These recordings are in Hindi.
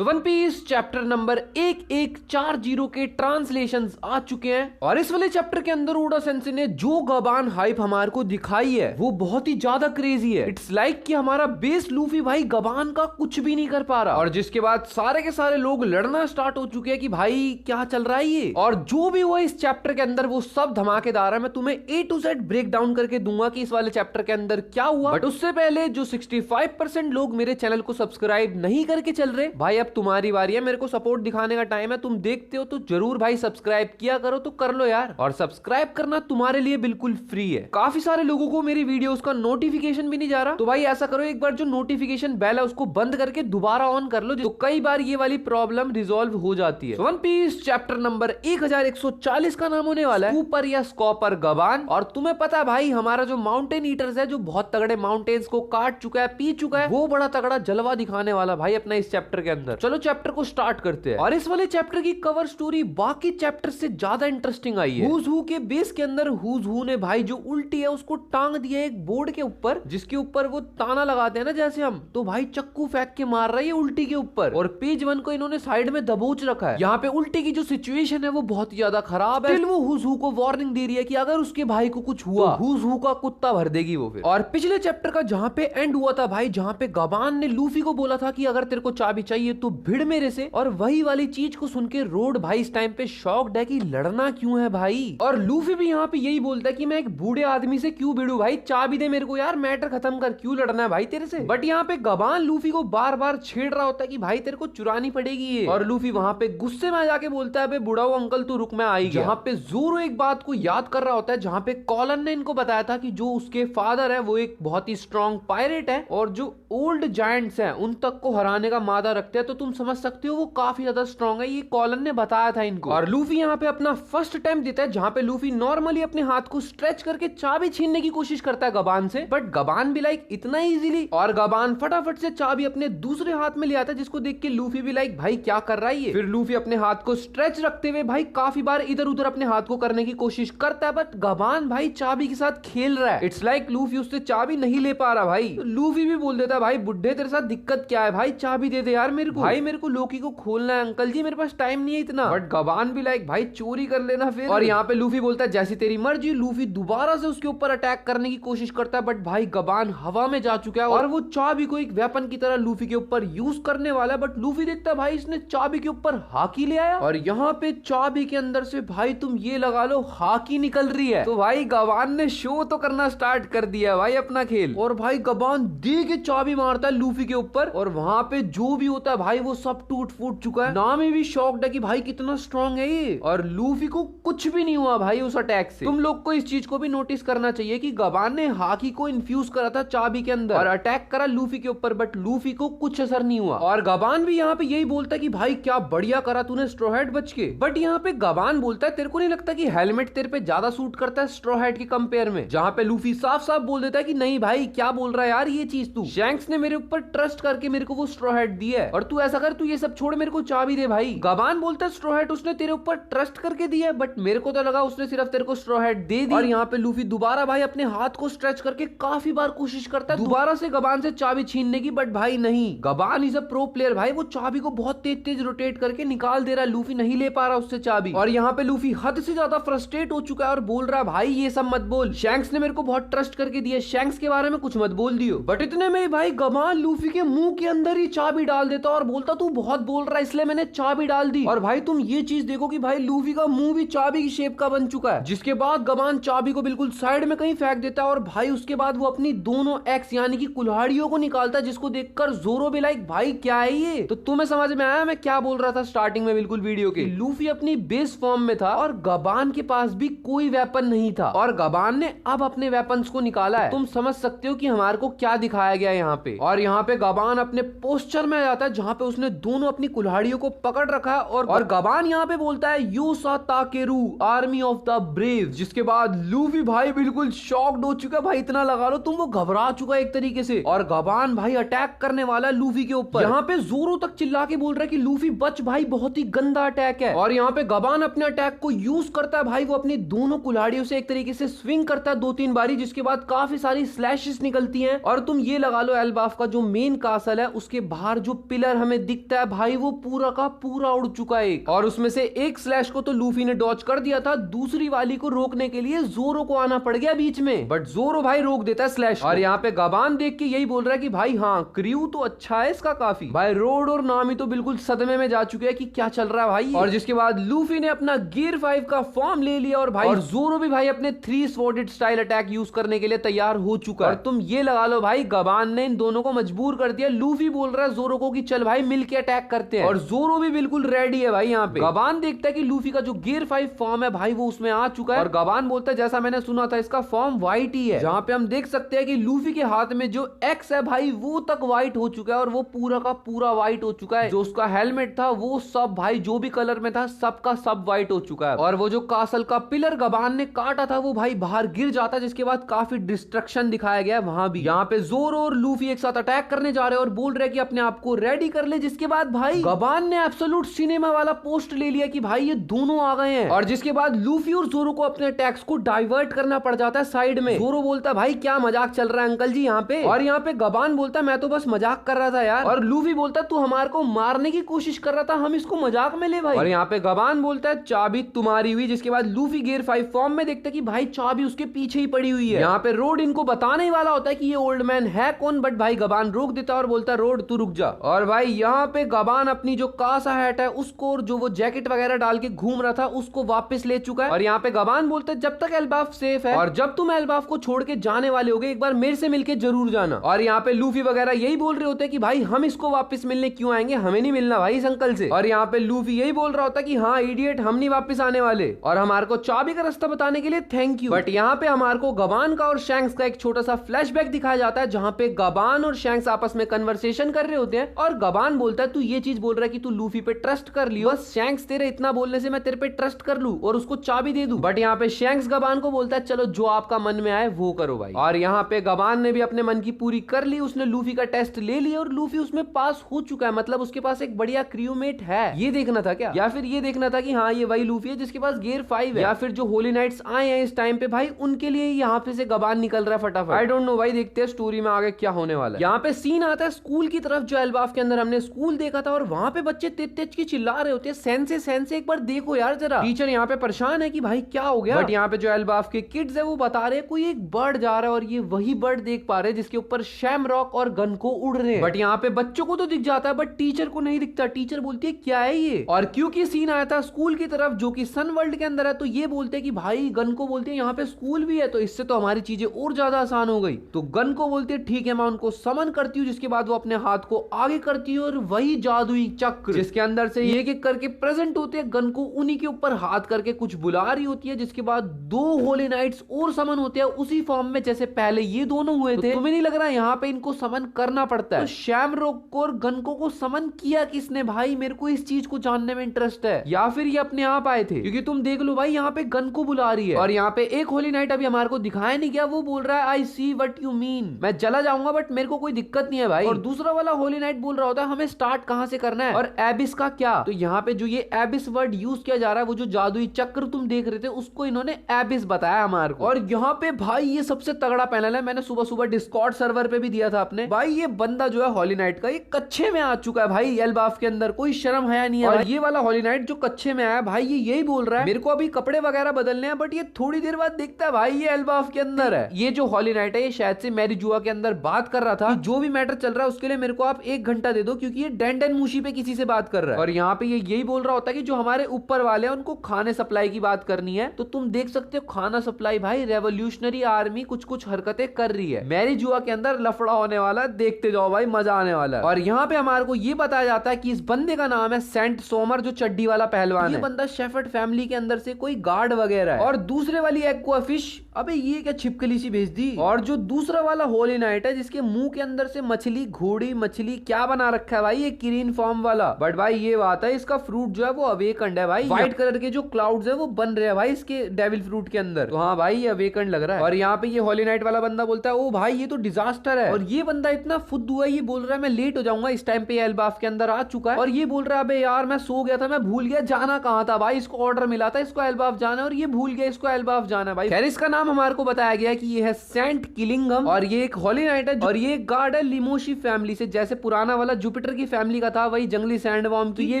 सो वन पीस चैप्टर नंबर 1140 के ट्रांसलेशंस आ चुके हैं और इस वाले चैप्टर के अंदर ओडा सेंसेई ने जो गबान हाइप हमारे को दिखाई है वो बहुत ही ज्यादा क्रेजी है। इट्स लाइक कि हमारा बेस लूफी भाई गबान का कुछ भी नहीं कर पा रहा और जिसके बाद सारे के सारे लोग लड़ना स्टार्ट हो चुके हैं कि भाई क्या चल रहा है ये। और जो भी हुआ इस चैप्टर के अंदर वो सब धमाकेदार है। मैं तुम्हें A to Z break down करके दूंगा कि इस वाले चैप्टर के अंदर क्या हुआ। बट उससे पहले जो 65% लोग मेरे चैनल को सब्सक्राइब नहीं करके चल रहे भाई, अब तुम्हारी बारी है, मेरे को सपोर्ट दिखाने का टाइम है। तुम देखते हो तो जरूर भाई सब्सक्राइब किया करो, तो कर लो यार। और सब्सक्राइब करना तुम्हारे लिए बिल्कुल फ्री है। काफी सारे लोगों को मेरी वीडियोस का नोटिफिकेशन भी नहीं जा रहा, तो भाई ऐसा करो एक बार जो नोटिफिकेशन बेल है उसको बंद करके दोबारा ऑन कर लो, तो कई बार ये वाली प्रॉब्लम रिजॉल्व हो जाती है। वन पीस चैप्टर नंबर 1140 का नाम होने वाला है ऊपर या स्कॉपर गबान। और तुम्हें पता है भाई हमारा जो माउंटेन ईटर्स है, जो बहुत तगड़े माउंटेन्स को काट चुका है, पी चुका है, वो बड़ा तगड़ा जलवा दिखाने वाला भाई अपना इस चैप्टर के अंदर। चलो चैप्टर को स्टार्ट करते हैं। और इस वाले चैप्टर की कवर स्टोरी बाकी चैप्टर से ज्यादा इंटरेस्टिंग आई है। हुज हू के बेस के अंदर हुज हू ने भाई जो उल्टी है उसको टांग दिया एक बोर्ड के ऊपर, जिसके ऊपर वो ताना लगाते हैं ना जैसे हम, तो भाई चक्कू फेंक के मार रहा है उल्टी के ऊपर। और पेज 1 को इन्होंने साइड में दबोच रखा है। यहाँ पे उल्टी की जो सिचुएशन है वो बहुत ज्यादा खराब है। वो हुज हू को वार्निंग दे रही है कि अगर उसके भाई को कुछ हुआ तो हुज हू का कुत्ता भर देगी वो फिर। और पिछले चैप्टर का जहाँ पे एंड हुआ था भाई, जहाँ पे गबान ने लूफी को बोला था कि अगर तेरे को चाबी चाहिए तो भिड़ मेरे से, और वही वाली चीज को सुन के रोड भाई इस टाइम पे शॉक्ड है कि लड़ना क्यों है भाई। और लूफी भी यहाँ पे यही बोलता है कि मैं एक बूढ़े आदमी से क्यों भिड़ू भाई, चाबी दे मेरे को यार, मैटर खत्म कर, क्यों लड़ना है भाई तेरे से। बट यहाँ पे गबान लूफी को बार बार छेड़ रहा होता है कि भाई तेरे को चुरानी पड़ेगी ये। और लूफी वहाँ पे गुस्से में जाके बोलता है बुढ़ाओ अंकल तू रुक, मैं आई गया। जहाँ पे जोरो एक बात को याद कर रहा होता है, जहाँ पे कॉलन ने इनको बताया था कि जो उसके फादर है वो एक बहुत ही स्ट्रॉन्ग पायरेट है और जो ओल्ड जायंट्स हैं उन तक को हराने का मादा रखते हैं, तो तुम समझ सकते हो वो काफी ज्यादा स्ट्रॉन्ग है, ये कॉलन ने बताया था इनको। और लूफी यहाँ पे अपना फर्स्ट अटेम्प्ट देता है, जहाँ पे लूफी नॉर्मली अपने हाथ को स्ट्रेच करके चाबी छीनने की कोशिश करता है गबान से, बट गबान भी लाइक इतना इजीली, और गबान फटाफट से चाबी अपने दूसरे हाथ में ले आता है, जिसको देख के लूफी भी लाइक भाई क्या कर रहा है ये। फिर लूफी अपने हाथ को स्ट्रेच रखते हुए भाई काफी बार इधर उधर अपने हाथ को करने की कोशिश करता है, बट गबान भाई चाबी के साथ खेल रहा है। इट्स लाइक लूफी उससे चाबी नहीं ले पा रहा भाई। तो लूफी भी बोल देता है भाई बुड्ढे तेरे साथ दिक्कत क्या है भाई, चाबी दे दे यार मेरे को, भाई मेरे को लोकी को खोलना है अंकल जी, मेरे पास टाइम नहीं है इतना। बट गबान भी लाइक भाई चोरी कर लेना फिर। और यहाँ पे लूफी बोलता है जैसी तेरी मर्जी। लूफी दोबारा से उसके ऊपर अटैक करने की कोशिश करता है, बट भाई गबान हवा में जा चुका है और वो चाबी को एक वेपन की तरह लूफी के ऊपर यूज करने वाला है। बट लूफी देखता है भाई इसने चाबी के ऊपर हाकी ले आया, और यहाँ पे चाबी के अंदर से भाई तुम ये लगा लो हाकी निकल रही है। तो भाई गबान ने शो तो करना स्टार्ट कर दिया भाई अपना खेल, और भाई गबान दे के चाबी मारता है लूफी के ऊपर, और वहां पे जो भी होता है भाई वो सब टूट फूट चुका है। नामी भी शॉक्ड है कि भाई कितना स्ट्रॉन्ग है ये, और लूफी को कुछ भी नहीं हुआ भाई उस अटैक से। तुम लोग को इस चीज को भी नोटिस करना चाहिए कि गबान ने हाकी को इन्फ्यूज करा था चाबी के अंदर और अटैक करा लूफी के ऊपर, बट लूफी को कुछ असर नहीं हुआ। और गबान भी यहाँ पे यही बोलता है कि भाई क्या बढ़िया करा तूने स्ट्रॉ हैट बच के। बट यहाँ पे गबान बोलता है तेरे को नहीं लगता कि हेलमेट तेरे पे ज्यादा सूट करता है स्ट्रॉ हैट के कंपेयर में, जहाँ पे लूफी साफ साफ बोल देता है कि नहीं भाई क्या बोल रहा है यार ये चीज तू, शैंक्स ने मेरे ऊपर ट्रस्ट करके मेरे को वो स्ट्रॉ हैट दी है, और तू ऐसा कर तू ये सब छोड़ मेरे को चाबी दे भाई। गबान बोलता है स्ट्रॉ हैट उसने तेरे ऊपर ट्रस्ट करके दिया है, बट मेरे को तो लगा उसने सिर्फ तेरे को स्ट्रॉ हैट दे दी। और यहाँ पे लूफी दोबारा भाई अपने हाथ को स्ट्रेच करके काफी बार कोशिश करता है दोबारा से गबान से चाबी छीनने की, बट भाई नहीं, गबान इज अ प्रो प्लेयर भाई, वो चाबी को बहुत तेज तेज रोटेट करके निकाल दे रहा है, लूफी नहीं ले पा रहा उससे चाबी। और यहाँ पे लूफी हद से ज्यादा फ्रस्ट्रेट हो चुका है और बोल रहा है भाई ये सब मत बोल, शैंक्स ने मेरे को बहुत ट्रस्ट करके दिया, शैंक्स के बारे में कुछ मत बोल दियो। बट इतने में भाई गबान लूफी के मुंह के अंदर ही चाबी डाल देता और बोलता तू बहुत बोल रहा है इसलिए मैंने चाबी डाल दी। और भाई तुम ये चीज देखो कि भाई लूफी का मुंह भी चाबी की शेप का बन चुका है, जिसके बाद गबान चाबी को बिल्कुल साइड में कहीं फेंक देता है, और भाई उसके बाद वो अपनी दोनों एक्स यानी कि कुल्हाड़ियों को निकालता है, जिसको देखकर जोरो भी लाइक भाई क्या है ये। तो तुम्हें समझ में आया मैं क्या बोल रहा था स्टार्टिंग में बिल्कुल वीडियो के, लूफी अपनी बेस फॉर्म में था और गबान के पास भी कोई वेपन नहीं था, और गबान ने अब अपने वेपन्स को निकाला है। तुम समझ सकते हो कि हमारे को क्या दिखाया गया यहाँ पे। और यहाँ पे गबान अपने पोस्चर में आ जाता है जहाँ पे उसने दोनों अपनी कुल्हाड़ियों को पकड़ रखा है, और गबान यहाँ पे बोलता है Yusa Takeru army of the brave, जिसके बाद लूफी भाई बिल्कुल शॉक्ड हो चुका है भाई, इतना लगा लो तुम, वो घबरा चुका है एक तरीके से, और गबान भाई अटैक करने वाला है लूफी के ऊपर। यहाँ पे जोरो तक चिल्ला के बोल रहा है कि लूफी बच भाई, बहुत ही गंदा अटैक है। और यहाँ पे गबान अपने अटैक को यूज करता है भाई, वो अपनी दोनों कुल्हाड़ियों से एक तरीके से स्विंग करता है 2-3 बारी, जिसके बाद काफी सारी स्लैशेस निकलती हैं। और तुम ये लगा लो एल्बाफ का जो मेन कासल है उसके बाहर जो पिलर हमें हमें दिखता है भाई वो पूरा का पूरा उड़ चुका है और उसमें से एक स्लैश को तो लूफी ने डॉज कर दिया था, दूसरी वाली को रोकने के लिए जोरो को आना पड़ गया बीच में, बट जोरो भाई रोक देता है स्लैश। और यहाँ पे गबान देख के यही बोल रहा है कि भाई हाँ क्रू तो अच्छा है इसका काफी। भाई रोड और नामी तो बिल्कुल सदमे में जा चुके हैं कि क्या चल रहा है भाई। और जिसके बाद लूफी ने अपना गियर 5 का फॉर्म ले लिया और भाई और जोरो भी भाई अपने 3 स्वॉर्डेड स्टाइल अटैक यूज करने के लिए तैयार हो चुका है। और तुम ये लगा लो भाई गबान ने इन दोनों को मजबूर कर दिया। लूफी बोल रहा है जोरो को कि चल भाई मिलके अटैक करते हैं और जोरो भी बिल्कुल रेडी है भाई। यहाँ पे गबान देखता है कि लूफी का जो गियर 5 फॉर्म है भाई वो उसमें आ चुका है और गबान बोलता है जैसा मैंने सुना था इसका फॉर्म व्हाइट ही है, जहाँ पे हम देख सकते हैं कि लूफी के हाथ में जो एक्स है भाई वो तक व्हाइट हो चुका है और वो पूरा का पूरा व्हाइट हो चुका है। जो उसका हेलमेट था वो सब भाई जो भी कलर में था सबका सब व्हाइट हो चुका है। और वो जो कासल का पिलर गबान ने काटा था वो भाई बाहर गिर जाता है, जिसके बाद काफी डिस्ट्रक्शन दिखाया गया है वहां भी। यहाँ पे जोरो और लूफी एक साथ अटैक करने जा रहे हैं और बोल रहे हैं कि अपने आप को रेडी कर ले, जिसके बाद भाई गबान ने एब्सोल्यूट सिनेमा वाला पोस्ट ले लिया कि भाई ये दोनों आ गए हैं। और जिसके बाद लूफी और जोरो को अपने अटैक्स को डाइवर्ट करना पड़ जाता है साइड में। जोरो बोलता है भाई क्या मजाक चल रहा है अंकल जी यहाँ पे, और यहाँ पे गबान बोलता है मैं तो बस मजाक कर रहा था यार। और लूफी बोलता है तू हमारे को मारने की कोशिश कर रहा था, हम इसको मजाक में ले भाई। और यहाँ पे गबान बोलता है चाबी तुम्हारी हुई, जिसके बाद लूफी गियर 5 फॉर्म में देखता है कि भाई चाबी उसके पीछे ही पड़ी हुई है। यहाँ पे रोड इनको बताने ही वाला होता है कि ये ओल्ड मैन है कौन, बट भाई गबान रोक देता है और बोलता है रोड तू रुक जा। और भाई यहाँ पे गबान अपनी जो कासा हैट है उसको जो वो जैकेट वगैरह डाल के घूम रहा था उसको वापस ले चुका है। और यहाँ पे गबान बोलता है जब तक एल्बाफ सेफ है और जब तुम एल्बाफ को छोड़ के जाने वाले होगे एक बार मेरे से मिलके जरूर जाना। और यहाँ पे लूफी वगैरह यही बोल रहे होते हैं कि भाई हम इसको वापस मिलने क्यों आएंगे, हमें नहीं मिलना भाई इस अंकल से। और यहाँ पे लूफी यही बोल रहा होता है कि हाँ इडियट हम नहीं वापस आने वाले और हमारे को चाबी का रास्ता बताने के लिए थैंक यू। बट यहाँ पे हमारे को गबान का और शैंक्स का एक छोटा सा फ्लैशबैक दिखाया जाता है जहाँ पे गबान और शैंक्स आपस में कन्वर्सेशन कर रहे होते हैं और गबान बोलता है तू ये चीज बोल रहा है कि तू लूफी पे ट्रस्ट कर लियो, बस शैंक्स तेरे इतना बोलने से मैं तेरे पे ट्रस्ट कर लूं और उसको चाबी दे दूं। बट यहाँ पे शैंक्स गबान को बोलता है चलो जो आपका मन में आए वो करो भाई। और यहाँ पे गबान ने भी अपने मन की पूरी कर ली, उसने लूफी का टेस्ट ले लिया और लूफी उसमें पास हो चुका है, मतलब उसके पास एक बढ़िया क्रूमेट है। ये देखना था क्या, या फिर ये देखना था कि हाँ ये वही लूफी है जिसके पास गियर 5 है, या फिर जो होली नाइट्स आए हैं इस टाइम पे भाई उनके लिए यहाँ पे से गबान निकल रहा है फटाफट। आई डोंट नो भाई, देखते हैं स्टोरी में आगे क्या होने वाला है। यहाँ पे सीन आता है स्कूल की तरफ, जो एल्बाफ के अंदर हमने स्कूल देखा था और वहां पे बच्चे तेज तेज की चिल्ला रहे होते हैं सेंसे एक बार देखो यार जरा। टीचर यहाँ पे परेशान है कि भाई क्या हो गया, बट यहाँ पे जो एल्बाफ के किड्स है वो बता रहे हैं कोई एक बर्ड जा रहा है और ये वही बर्ड देख पा रहे हैं जिसके ऊपर शैमरॉक और गन को उड़ रहे हैं। बट यहाँ पे बच्चों को तो दिख जाता है बट टीचर को नहीं दिखता। टीचर बोलती है क्या है ये, और क्योंकि सीन आया था स्कूल की तरफ जो कि सन वर्ल्ड के अंदर है तो ये बोलते हैं कि भाई गन को बोलती है यहाँ पे स्कूल भी है तो इससे तो हमारी चीजें और ज्यादा आसान हो गई। तो गन को बोलती है ठीक है मैं उनको समन करती हूँ, जिसके बाद वो अपने हाथ को आगे करती है और वही जादुई चक्र जिसके अंदर से एक एक करके प्रेजेंट होते हैं गन को उन्हीं के ऊपर हाथ करके कुछ बुला रही होती है, जिसके बाद 2 होली नाइट्स और समन होते हैं उसी फॉर्म में जैसे पहले ये दोनों हुए थे। तुम्हें नहीं लग रहा यहाँ पे इनको समन करना पड़ता है? तो शैमरॉक और गनको को समन किया किसने भाई, मेरे को इस चीज को जानने में इंटरेस्ट है, या फिर ये अपने आप आए थे? क्योंकि तुम देख लो भाई यहाँ पे गन को बुला रही है और यहाँ पे एक होली नाइट अभी हमारे को दिखाया नहीं गया, वो बोल रहा है आई सी व्हाट यू मीन, मैं चला जाऊंगा बट मेरे को कोई दिक्कत नहीं है भाई। और दूसरा वाला होली नाइट बोल रहा होता है हमें स्टार्ट कहां से करना है और एबिस का क्या। तो यहाँ पे जो ये एबिस वर्ड यूज किया जा रहा है वो जो जादुई चक्र तुम देख रहे थे उसको इन्होंने एबिस बताया हमारे को। और यहाँ पे भाई ये सबसे तगड़ा पैनल है, मैंने सुबह सुबह डिस्कॉर्ड सर्वर पे भी दिया था अपने। भाई ये बंदा जो है होली नाइट का ये कच्चे में आ चुका है भाई एल्बाफ के अंदर, कोई शर्म हया नहीं है। और ये वाला होली नाइट जो कच्चे में आया भाई ये यही बोल रहा है मेरे को अभी कपड़े वगैरह बदलने हैं, बट ये थोड़ी देर बाद देखता है भाई ये एल्बाफ के अंदर है। ये जो होली नाइट है ये शायद से मैरी जुआ के अंदर बात कर रहा था जो भी मैटर चल रहा है उसके लिए मेरे को आप 1 घंटा दे दो, क्योंकि ये डेंडन मूशी पे किसी से बात कर रहा है। और यहाँ पे ये यही बोल रहा होता है कि जो हमारे ऊपर वाले हैं उनको खाने सप्लाई की बात करनी है। तो तुम देख सकते हो खाना सप्लाई भाई रेवोल्यूशनरी आर्मी कुछ हरकतें कर रही है, मैरी जुआ के अंदर लफड़ा होने वाला, देखते जाओ भाई मजा आने वाला है। और यहाँ पे हमारे को ये बताया जाता है कि इस बंदे का नाम है सेंट सोमर, जो चड्डी वाला पहलवान है। ये बंदा शेफर्ड फैमिली के अंदर से कोई गार्ड वगैरह है। और दूसरे वाली एक्वा फिश, अबे ये क्या छिपकली सी भेज दी। और जो दूसरा वाला होली नाइट है जिसके मुंह के अंदर से मछली, घोड़ी मछली क्या बना रखा है भाई ये किरीन फॉर्म वाला, बट भाई ये बात है इसका फ्रूट जो है वो अवेकंड है भाई, व्हाइट कलर के जो क्लाउड्स है वो बन रहे हैं भाई इसके डेविल फ्रूट के अंदर। तो हाँ भाई ये अवेकंड लग रहा है। और यहाँ पे ये होली नाइट वाला बंदा बोलता है ओ भाई ये तो डिजास्टर है, और ये बंदा इतना फुद्दू है ये बोल रहा है मैं लेट हो जाऊंगा, इस टाइम पे एल्बाफ के अंदर आ चुका है। और ये बोल रहा है अबे यार मैं सो गया था, मैं भूल गया जाना कहाँ था भाई, इसको ऑर्डर मिला था इसको एल्बाफ जाना और ये भूल गया इसको एल्बाफ जाना भाई। खैर इसका नाम हमारे को बताया गया कि ये है सेंट किलिंगम और ये एक होली नाइट है और ये गार्ड है लिमोशी फैमिली से। जैसे पुराना वाला जुपिटर की फैमिली का था वही जंगली सैंडवॉर्म, तो ये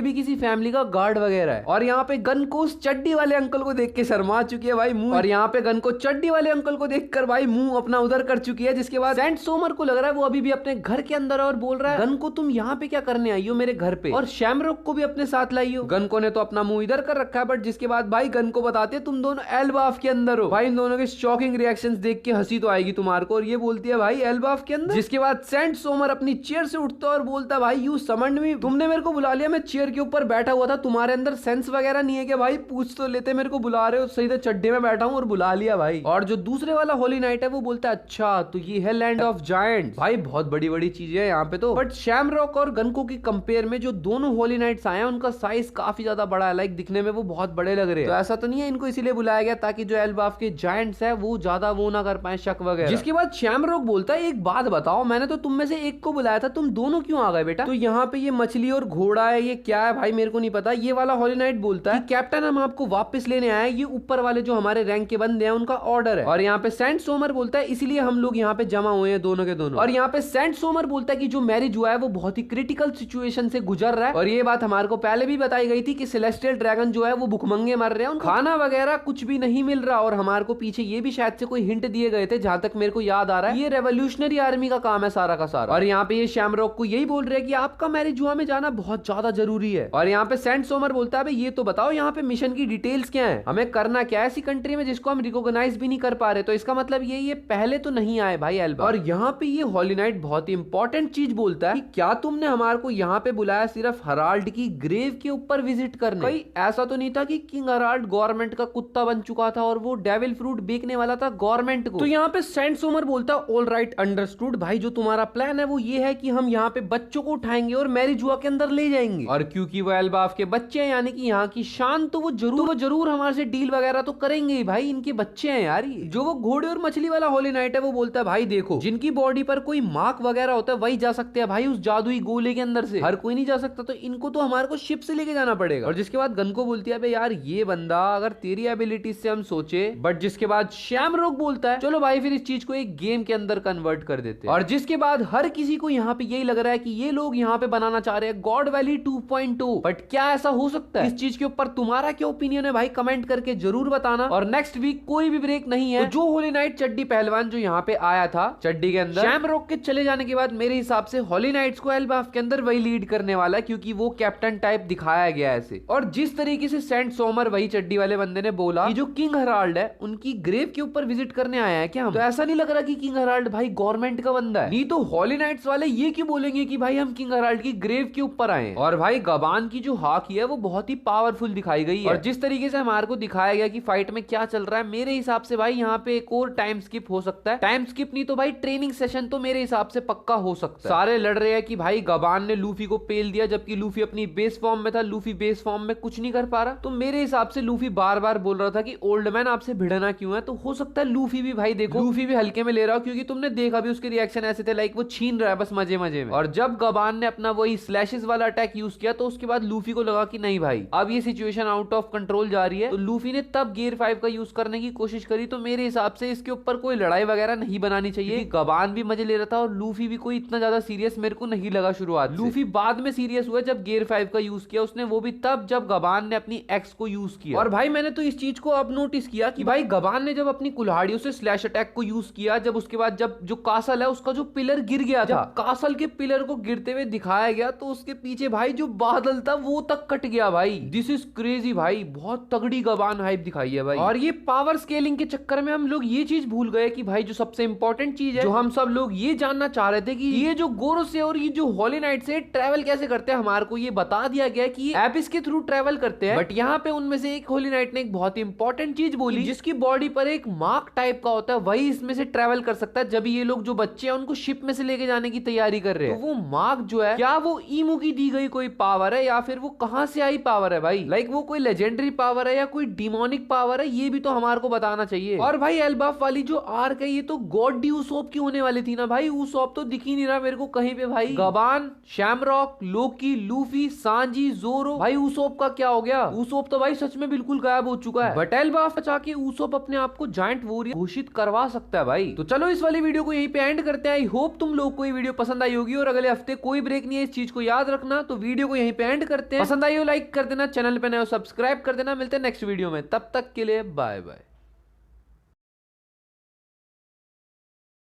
भी किसी फैमिली का गार्ड वगैरह है। और यहाँ पे गन को उस चड्डी वाले अंकल को देख के शर्मा चुकी है भाई मुंह, और यहाँ पे गन को चड्डी वाले अंकल को देखकर भाई मुंह अपना उधर कर चुकी है। जिसके बाद सेंट सोमर को लग रहा है वो अभी भी अपने घर के अंदर और बोल रहा है गन को तुम यहाँ पे क्या करने आई हो मेरे घर पे, और शैमरॉक को भी अपने साथ लाई हो। गन को ने तो अपना मुंह इधर कर रखा है, बट जिसके बाद भाई गन को बताते तुम दोनों एल्बाफ के अंदर हो। भाई इन दोनों के शॉकिंग रिएक्शंस देख के हंसी तो आएगी तुम्हारे को, और ये बोलती है भाई एल्बाफ के अंदर। जिसके बाद सेंट सोमर अपनी चेयर से उठता है और बोलता है भाई यू समन्ड मी, तुमने मेरे को बुला लिया, मैं चेयर के ऊपर बैठा हुआ था, तुम्हारे अंदर सेंस वगैरह नहीं है क्या भाई, पूछ तो लेते मेरे को बुला रहे हो, सही तो चड्डे में बैठा हूँ और बुला लिया भाई। और जो दूसरे वाला होली नाइट है वो बोलता है अच्छा तो ये है लैंड ऑफ जायंट्स। भाई बहुत बड़ी बड़ी चीजें है यहाँ पे तो, बट शैमरॉक और गनको की कंपेयर में जो दोनों होली नाइट्स आए हैं उनका साइज काफी ज्यादा बड़ा है, लाइक दिखने में वो बहुत बड़े लग रहे हैं। तो ऐसा तो नहीं है इनको इसीलिए बुलाया गया ताकि जो एल्बाफ के जायंट्स है वो ज्यादा वो ना कर पाए शक वगैरह। जिसके बाद शैमरॉक बोलता है एक बात बताओ, मैंने तो तुम में से एक को बुलाया था, तुम दोनों क्यों आ गए बेटा। तो यहाँ पे ये मछली और घोड़ा है, ये क्या है भाई मेरे को नहीं पता। ये वाला होली नाइट बोलता है कैप्टन हम आपको वापस लेने आए, ये ऊपर वाले जो हमारे रैंक के बंदे हैं उनका ऑर्डर है। और यहाँ पे सेंट सोमर बोलता है इसलिए हम लोग यहाँ पे जमा हुए हैं दोनों के दोनों। और यहाँ पे सेंट सोमर बोलता है कि जो मैरिज हुआ है वो बहुत ही क्रिटिकल सिचुएशन से गुजर रहा है, और ये बात हमारे को पहले भी बताई गई थी कि सेलेस्टियल ड्रैगन जो है वो भूखमंगे मर रहे हैं, खाना वगैरह कुछ भी नहीं मिल रहा। और हमारे को पीछे ये भी शायद से कोई हिंट दिए गए थे, जहां तक मेरे को याद आ रहा है ये रेवोल्यूशनरी आर्मी का काम है सारा का सारा। और यहाँ पे ये शैमरॉक को यही बोल रहे हैं कि आपका मैरिज हुआ में जाना बहुत ज्यादा जरूरी है। और यहाँ पे सेंट सोमर बोलता है ये तो बताओ यहाँ पे मिशन की डिटेल्स क्या है, हमें करना क्या है ऐसी कंट्री में जिसको हम रिकॉग्नाइज भी नहीं कर पा रहे। तो इसका मतलब ये पहले तो नहीं आए भाई एल्बा। और यहाँ पे ये होली नाइट बहुत ही इंपॉर्टेंट चीज बोलता है कि क्या तुमने हमारे को यहाँ पे बुलाया सिर्फ हराल्ड की ग्रेव के ऊपर विजिट करने, कहीं ऐसा तो नहीं था कि किंग हराल्ड गवर्नमेंट का कुत्ता बन चुका था और वो डेविल फ्रूट बेचने वाला था गवर्नमेंट को। तो यहाँ पे सेंट सोमर बोलता है ऑल राइट अंडरस्टूड भाई, जो तुम्हारा प्लान है वो ये है कि हम यहाँ पे बच्चों को उठाएंगे और मैरिज हुआ के अंदर ले जाएंगे, और क्योंकि वो एल्बाफ के बच्चे हैं यानी कि यहाँ की शान, तो वो जरूर हमारे से डील वगैरह तो करेंगे ही भाई, इनके बच्चे हैं यार। जो वो घोड़े और मछली वाला होली नाइट है वो बोलता है भाई देखो जिनकी बॉडी पर कोई मार्क वगैरह होता है वही जा सकते हैं भाई उस जादुई गोले के अंदर से, हर कोई नहीं जा सकता, तो इनको तो हमारे को शिप से लेके जाना पड़ेगा। और जिसके बाद गन को बोलती है यार ये बंदा अगर तेरी एबिलिटीज से हम सोचे, बट जिसके बाद शैमरॉक बोलता है चलो भाई फिर इस चीज को एक गेम के अंदर कन्वर्ट कर देते हैं। और जिसके बाद हर किसी को यहाँ पे यही लग रहा है कि ये लोग यहाँ पे बनाना चाह रहे हैं गॉड वैली 2.2, बट क्या ऐसा हो सकता है, इस चीज के ऊपर तुम्हारा क्या ओपिनियन है भाई कमेंट करके जरूर बताना। और नेक्स्ट वीक कोई भी ब्रेक नहीं है, तो जो होली नाइट चड्डी पहलवान जो यहाँ पे आया था चड्डी के अंदर, शैमरॉक के चले जाने के बाद मेरे हिसाब से होली नाइट्स को एल्बाफ के अंदर वही लीड करने वाला है, क्योंकि वो कैप्टन टाइप दिखाया गया ऐसे। और जिस तरीके से सेंट सोमर वही चड्डी वाले बंदे ने बोला कि जो किंग हराल्ड है उनकी ग्रेव के ऊपर विजिट करने आया है क्या हम, तो ऐसा नहीं लग रहा कि किंग हराल्ड भाई गवर्नमेंट का बंदा है, नहीं तो होली नाइट्स वाले ये क्यों बोलेंगे कि भाई हम किंग हराल्ड की ग्रेव के ऊपर आए। और भाई गबान की जो हाकी है वो बहुत ही पावरफुल दिखाई गई है, और जिस तरीके से हमारे को दिखाया गया कि फाइट में क्या चल रहा है, मेरे हिसाब से भाई यहाँ पे एक और टाइम स्किप हो सकता है, टाइम स्किप नहीं तो भाई ट्रेनिंग सेशन तो मेरे हिसाब से पक्का हो सकता है। सारे लड़ रहे हैं कि भाई गबान ने लूफी को पेल दिया, जबकि लूफी अपनी बेस फॉर्म में था, लूफी बेस फॉर्म में कुछ नहीं कर पा रहा। तो मेरे हिसाब से लूफी बार बार बोल रहा था कि ओल्ड मैन आपसे भिड़ना क्यों है, तो हो सकता है लूफी भी भाई देखो लूफी भी हल्के में ले रहा हो, क्योंकि तुमने देखा भी उसके रिएक्शन ऐसे थे लाइक वो छीन रहा है बस मजे मजे में। और जब गबान ने अपना वही स्लैशेस वाला अटैक यूज किया तो उसके बाद लूफी को लगा कि नहीं भाई अब ये सिचुएशन आउट ऑफ कंट्रोल जा रही है, तो लूफी ने तब गियर 5 का यूज करने की कोशिश करी। तो मेरे हिसाब से इसके ऊपर कोई लड़ाई वगैरह नहीं बनानी चाहिए, गबान भी मजे ले रहा था और लूफी भी कोई इतना ज्यादा सीरियस मेरे को नहीं लगा शुरुआत। लूफी बाद में सीरियस हुआ जब गियर 5 का यूज किया उसने, वो भी तब जब गबान ने अपनी एक्स को यूज किया। और भाई मैंने तो इस चीज को अब नोटिस किया कि भाई गबान ने जब अपनी कुल्हाड़ियों से स्लैश अटैक को यूज किया, जब उसके बाद जब जो कासल है उसका जो पिलर गिर गया था, कासल के पिलर को गिरते हुए दिखाया गया तो उसके पीछे भाई जो बादल था वो तक कट गया भाई। दिस इज क्रेजी भाई, बहुत तगड़ी गबान हाइप दिखाई है भाई। और ये पावर स्केलिंग के चक्कर में हम लोग ये चीज भूल गए कि भाई जो सबसे इंपॉर्टेंट चीज है, जो हम सब लोग ये जानना चाह रहे थे कि ये जो गोरो से और ये जो होली नाइट से ट्रेवल कैसे करते हैं, हमारे को ये बता दिया गया कि ये एबिस के थ्रू ट्रेवल करते हैं। बट यहाँ पे उनमें से एक होली नाइट ने एक बहुत ही इंपॉर्टेंट चीज बोली, जिसकी बॉडी पर एक मार्क टाइप का होता है, वही इसमें से ट्रेवल कर सकता है। जब ये लोग जो बच्चे हैं उनको शिप में से लेके जाने की तैयारी कर रहे हैं, तो वो मार्क जो है क्या वो ईमू की दी गई कोई पावर है या फिर वो कहां से आई पावर है भाई, लाइक वो कोई लेजेंडरी पावर है या कोई डिमोनिक पावर है, ये भी तो हमारे को बताना चाहिए। और भाई एल्बाफ वाली जो आर्क है ये तो गॉड डी उसोप की होने वाली थी ना भाई, उसोप तो दिख ही नहीं रहा मेरे को कहीं पे भाई। गबान, शैमरॉक, लोकी, लूफी, सांजी, जोरो, भाई उसोप का क्या हो गया? उसोप तो भाई सच में बिल्कुल गायब हो चुका है। बट एल्बाफ चाह के उसोप अपने आप आपको जायंट वॉरियर घोषित करवा सकता है भाई। तो चलो इस वाली वीडियो को यहीं पे एंड करते हैं। आई होप तुम लोग को ये वीडियो पसंद आई होगी और अगले हफ्ते कोई ब्रेक नहीं है, इस चीज को याद रखना। तो वीडियो को यहीं पे एंड करते हैं। पसंद आई हो लाइक कर देना, चैनल पे नए हो सब्सक्राइब कर देना। मिलते हैं नेक्स्ट वीडियो में, तब तक के लिए बाय बाय।